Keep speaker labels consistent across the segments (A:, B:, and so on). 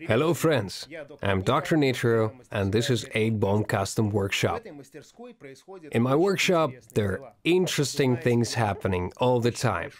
A: Hello friends, I'm Dr. Nitro and this is 8-Bomb Custom Workshop. In my workshop, there are interesting things happening all the time.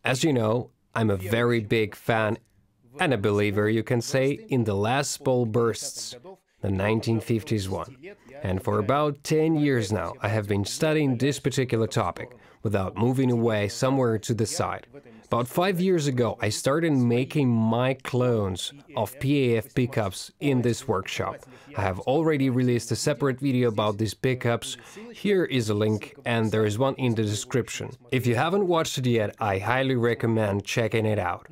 A: As you know, I'm a very big fan and a believer, you can say, in the last ball bursts, the 1950s one. And for about 10 years now, I have been studying this particular topic without moving away somewhere to the side. About 5 years ago, I started making my clones of PAF pickups in this workshop. I have already released a separate video about these pickups. Here is a link and there is one in the description. If you haven't watched it yet, I highly recommend checking it out.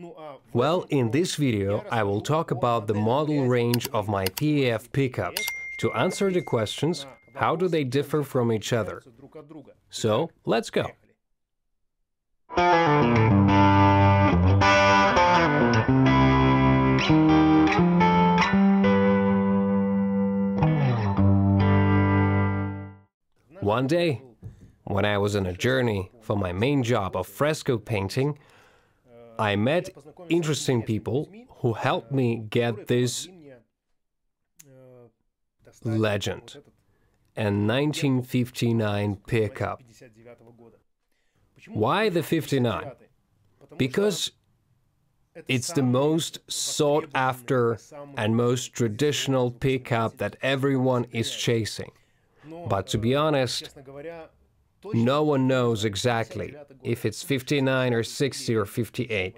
A: Well, in this video, I will talk about the model range of my PAF pickups to answer the questions, how do they differ from each other? So, let's go! One day, when I was on a journey for my main job of fresco painting, I met interesting people who helped me get this legend, a 1959 pickup. Why the 59? Because it's the most sought after and most traditional pickup that everyone is chasing. But to be honest, no one knows exactly if it's 59 or 60 or 58.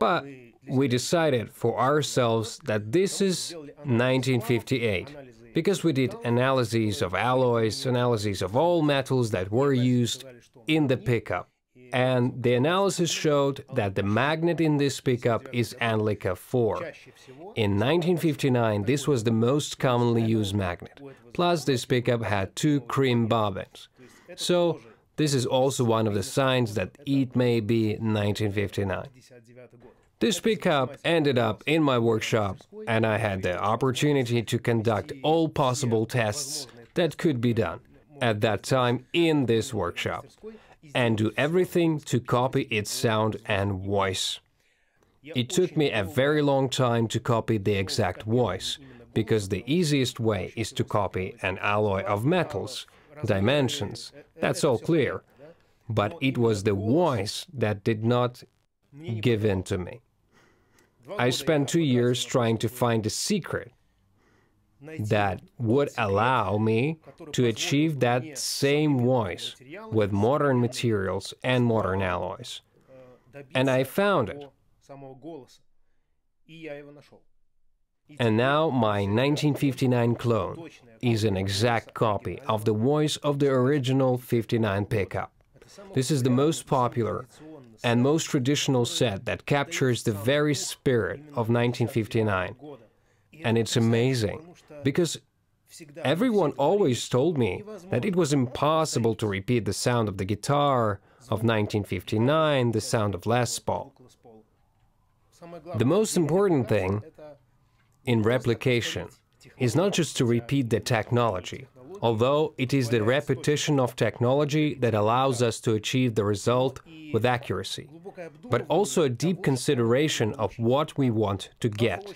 A: But we decided for ourselves that this is 1958, because we did analyses of alloys, analyses of all metals that were used in the pickup. And the analysis showed that the magnet in this pickup is Anlica 4. In 1959, this was the most commonly used magnet. Plus, this pickup had 2 cream bobbins. So, this is also one of the signs that it may be 1959. This pickup ended up in my workshop, and I had the opportunity to conduct all possible tests that could be done at that time in this workshop, and do everything to copy its sound and voice. It took me a very long time to copy the exact voice, because the easiest way is to copy an alloy of metals, dimensions, that's all clear. But it was the voice that did not give in to me. I spent 2 years trying to find a secret that would allow me to achieve that same voice with modern materials and modern alloys. And I found it. And now my 1959 clone is an exact copy of the voice of the original 59 pickup. This is the most popular and most traditional set that captures the very spirit of 1959. And it's amazing, because everyone always told me that it was impossible to repeat the sound of the guitar of 1959, the sound of Les Paul. The most important thing in replication is not just to repeat the technology, although it is the repetition of technology that allows us to achieve the result with accuracy, but also a deep consideration of what we want to get.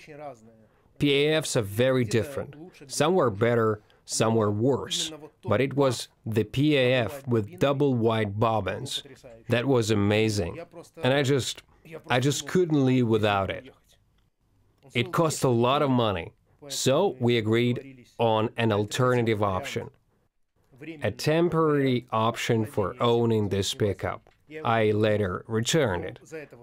A: PAFs are very different. Some were better, some were worse, but it was the PAF with double wide bobbins that was amazing, and I just couldn't live without it. It cost a lot of money, so we agreed on an alternative option, a temporary option for owning this pickup. I later returned it,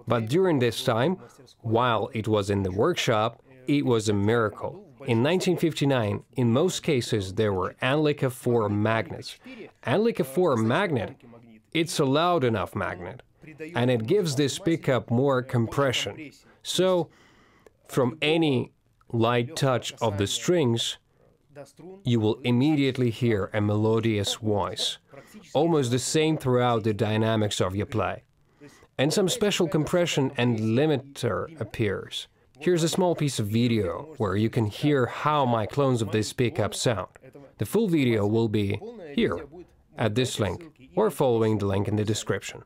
A: but during this time, while it was in the workshop, it was a miracle. In 1959, in most cases, there were Anlica 4 magnets. Anlica 4 magnet, it's a loud enough magnet, and it gives this pickup more compression. So, from any light touch of the strings, you will immediately hear a melodious voice, almost the same throughout the dynamics of your play. And some special compression and limiter appears. Here's a small piece of video where you can hear how my clones of this pickup sound. The full video will be here, at this link, or following the link in the description.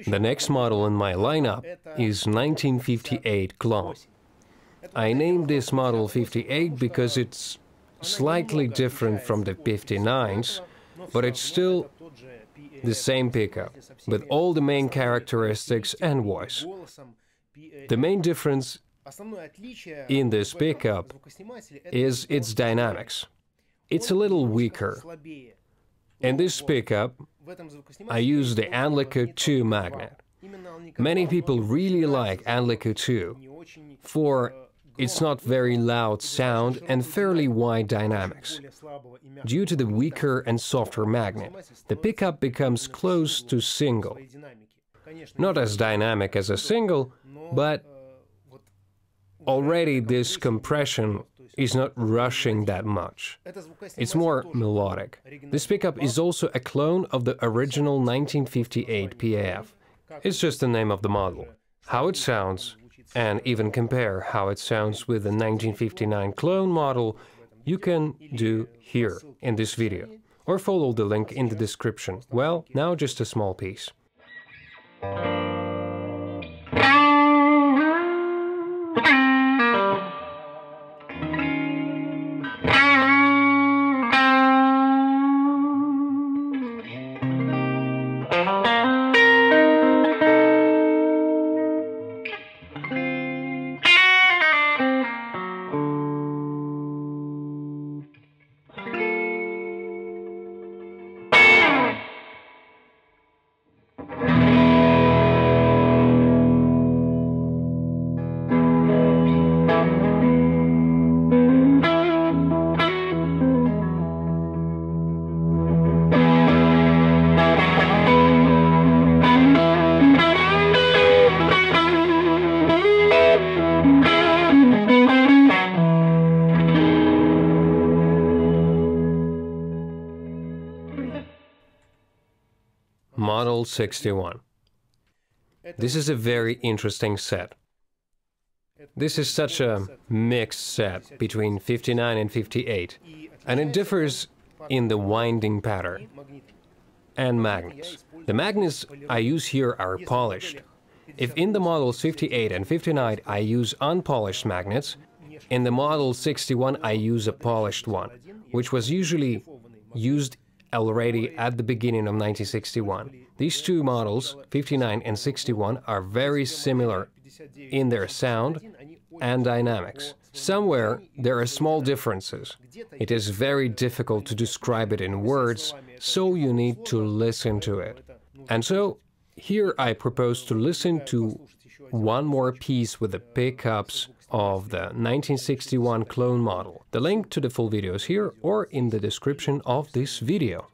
A: The next model in my lineup is 1958 Clone. I named this model 58 because it's slightly different from the 59s, but it's still the same pickup, with all the main characteristics and voice. The main difference in this pickup is its dynamics. It's a little weaker. In this pickup, I use the Anlico 2 magnet. Many people really like Anlico 2 for its not very loud sound and fairly wide dynamics. Due to the weaker and softer magnet, the pickup becomes close to single. Not as dynamic as a single, but already this compression is not rushing that much. It's more melodic. This pickup is also a clone of the original 1958 PAF. It's just the name of the model. How it sounds, and even compare how it sounds with the 1959 clone model, you can do here in this video, or follow the link in the description. Well, now just a small piece. Model 61. This is a very interesting set. This is such a mixed set between 59 and 58, and it differs in the winding pattern and magnets. The magnets I use here are polished. If in the models 58 and 59 I use unpolished magnets, in the model 61 I use a polished one, which was usually used already at the beginning of 1961. These two models, 59 and 61, are very similar in their sound and dynamics. Somewhere there are small differences. It is very difficult to describe it in words, so you need to listen to it. And so here I propose to listen to one more piece with the pickups of the 1961 clone model. The link to the full video is here or in the description of this video.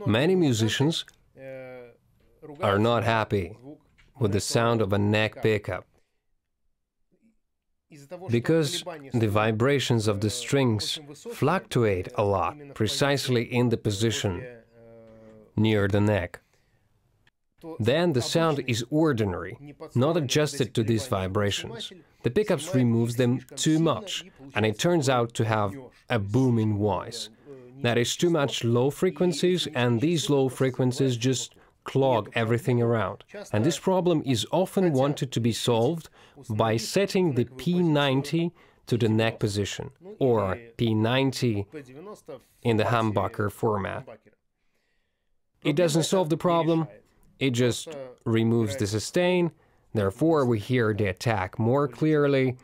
A: Many musicians are not happy with the sound of a neck pickup because the vibrations of the strings fluctuate a lot, precisely in the position near the neck. Then the sound is ordinary, not adjusted to these vibrations. The pickups removes them too much, and it turns out to have a booming voice. That is too much low frequencies, and these low frequencies just clog everything around. And this problem is often wanted to be solved by setting the P90 to the neck position, or P90 in the humbucker format. It doesn't solve the problem, it just removes the sustain, therefore we hear the attack more clearly,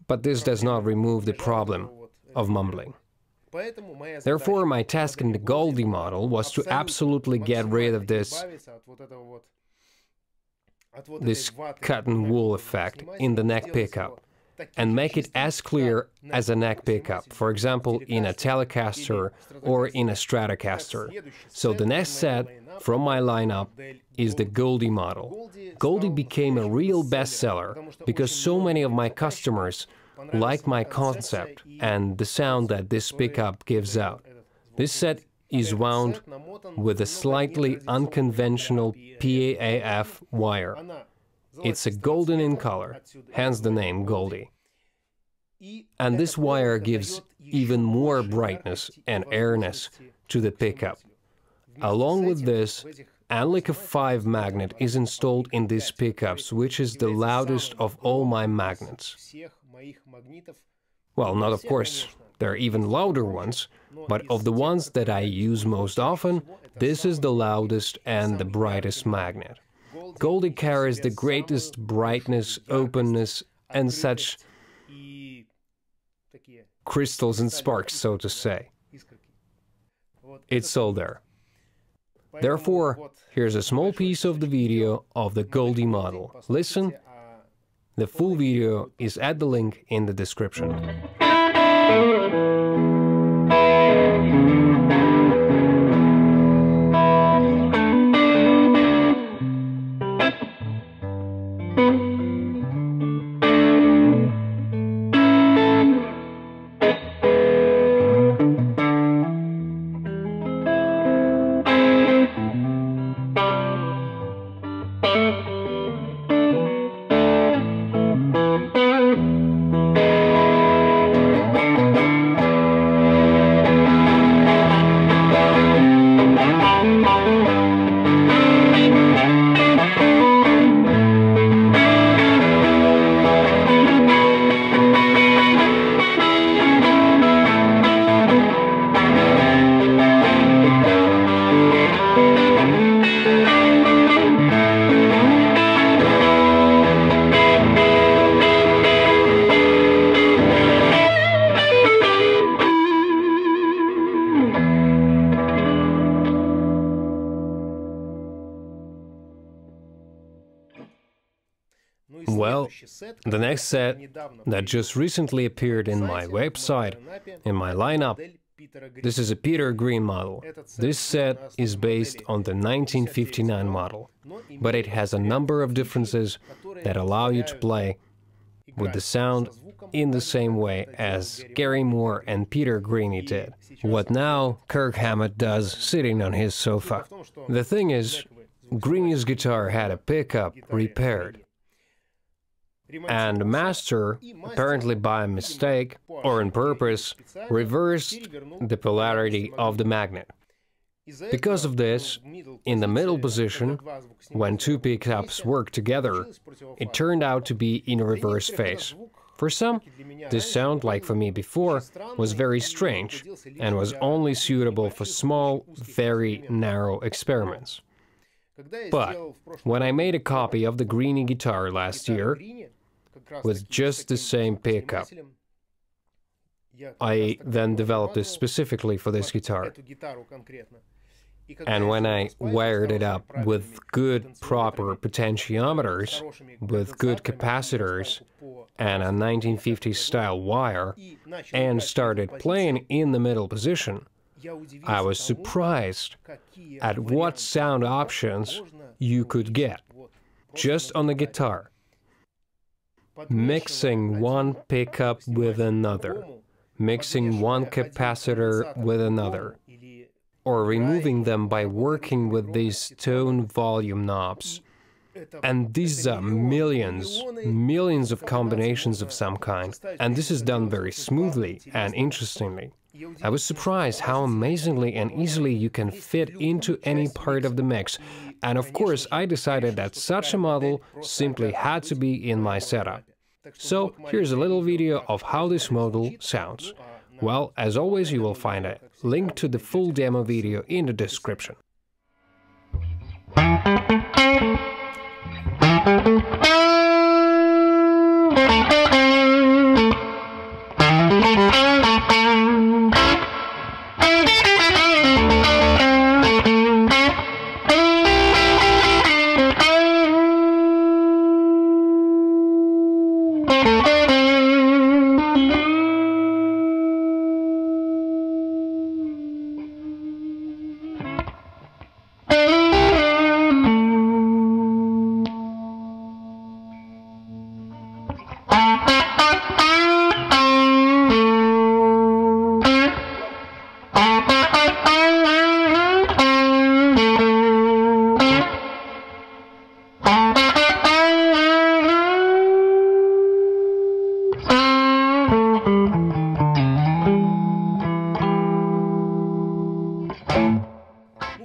A: but this does not remove the problem of mumbling. Therefore, my task in the Goldie model was to absolutely get rid of this cotton wool effect in the neck pickup and make it as clear as a neck pickup, for example in a Telecaster or in a Stratocaster. So the next set from my lineup is the Goldie model. Goldie became a real bestseller because so many of my customers like my concept and the sound that this pickup gives out. This set is wound with a slightly unconventional PAF wire. It's a golden in color, hence the name Goldie. And this wire gives even more brightness and airness to the pickup. Along with this, Anlica 5 magnet is installed in these pickups, which is the loudest of all my magnets. Well, not of course, there are even louder ones, but of the ones that I use most often, this is the loudest and the brightest magnet. Goldie carries the greatest brightness, openness, and such crystals and sparks, so to say. It's all there. Therefore, here's a small piece of the video of the Goldie model. Listen. The full video is at the link in the description. Well, the next set that just recently appeared in my website, in my lineup, this is a P.Green model. This set is based on the 1959 model, but it has a number of differences that allow you to play with the sound in the same way as Gary Moore and Peter Greene did. What now Kirk Hammett does sitting on his sofa. The thing is, Greene's guitar had a pickup repaired. And the master, apparently by mistake or on purpose, reversed the polarity of the magnet. Because of this, in the middle position, when two pickups work together, it turned out to be in reverse phase. For some, this sound, like for me before, was very strange and was only suitable for small, very narrow experiments. But when I made a copy of the Greene guitar last year, with just the same pickup, I then developed this specifically for this guitar. And when I wired it up with good, proper potentiometers, with good capacitors, and a 1950s style wire, and started playing in the middle position, I was surprised at what sound options you could get just on the guitar. Mixing one pickup with another, mixing one capacitor with another, or removing them by working with these tone volume knobs. And these are millions of combinations of some kind, and this is done very smoothly and interestingly. I was surprised how amazingly and easily you can fit into any part of the mix, and of course I decided that such a model simply had to be in my setup. So here's a little video of how this model sounds. Well, as always, you will find a link to the full demo video in the description.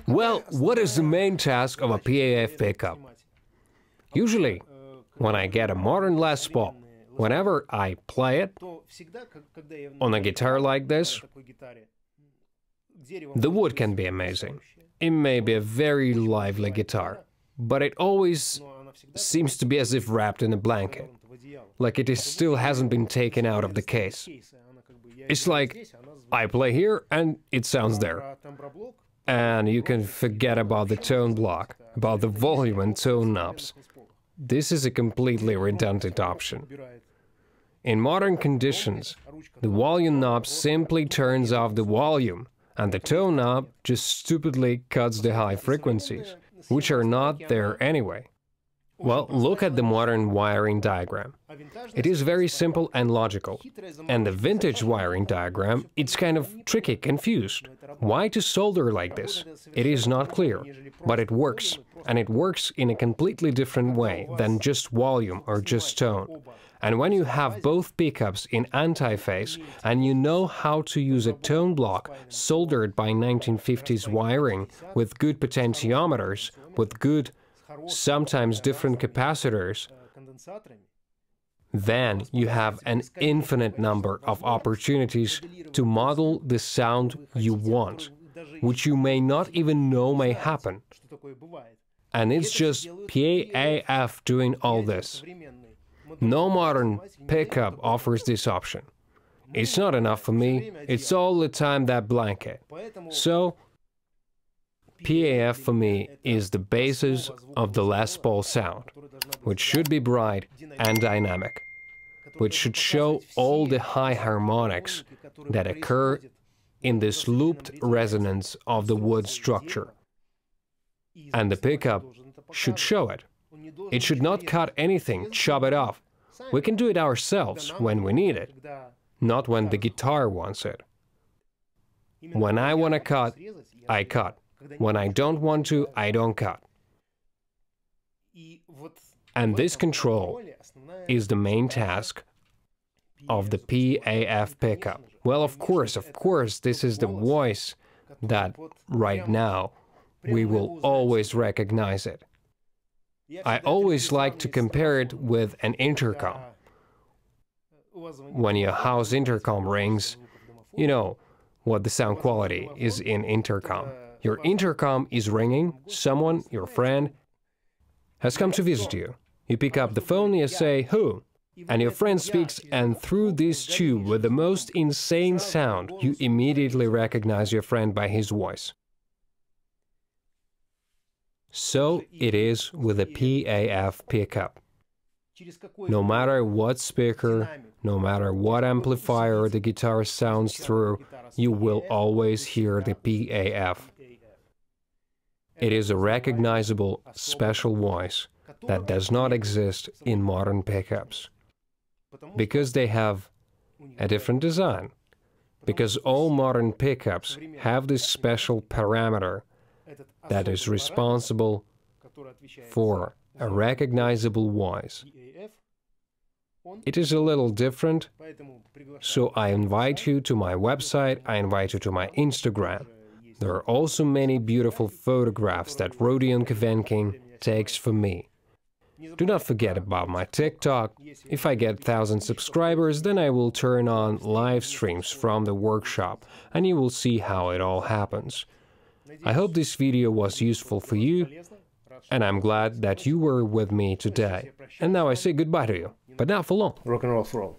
A: Well, what is the main task of a PAF pickup? Usually, when I get a modern Les Paul, whenever I play it on a guitar like this, the wood can be amazing. It may be a very lively guitar, but it always seems to be as if wrapped in a blanket, like it still hasn't been taken out of the case. It's like I play here and it sounds there. And you can forget about the tone block, about the volume and tone knobs. This is a completely redundant option. In modern conditions, the volume knob simply turns off the volume, and the tone knob just stupidly cuts the high frequencies, which are not there anyway. Well, look at the modern wiring diagram. It is very simple and logical. And the vintage wiring diagram, it's kind of tricky, confused. Why to solder like this? It is not clear, but it works. And it works in a completely different way than just volume or just tone. And when you have both pickups in antiphase and you know how to use a tone block soldered by 1950s wiring with good potentiometers, with good sometimes different capacitors, then you have an infinite number of opportunities to model the sound you want, which you may not even know may happen. And it's just PAF doing all this. No modern pickup offers this option. It's not enough for me, it's all the time that blanket. So, PAF for me is the basis of the Les Paul sound, which should be bright and dynamic, which should show all the high harmonics that occur in this looped resonance of the wood structure. And the pickup should show it. It should not cut anything, chop it off. We can do it ourselves when we need it, not when the guitar wants it. When I want to cut, I cut. When I don't want to, I don't cut. And this control is the main task of the PAF pickup. Well, of course, this is the voice that right now we will always recognize it. I always like to compare it with an intercom. When your house intercom rings, you know what the sound quality is in intercom. Your intercom is ringing, someone, your friend, has come to visit you. You pick up the phone, you say, "Who?" And your friend speaks, and through this tube with the most insane sound, you immediately recognize your friend by his voice. So it is with a PAF pickup. No matter what speaker, no matter what amplifier the guitar sounds through, you will always hear the PAF. It is a recognizable, special voice that does not exist in modern pickups. Because they have a different design. Because all modern pickups have this special parameter that is responsible for a recognizable voice. It is a little different, so I invite you to my website, I invite you to my Instagram. There are also many beautiful photographs that Rodion Kvenkin takes for me. Do not forget about my TikTok. If I get 1,000 subscribers, then I will turn on live streams from the workshop, and you will see how it all happens. I hope this video was useful for you, and I'm glad that you were with me today. And now I say goodbye to you, but not for long.
B: Rock and roll for all.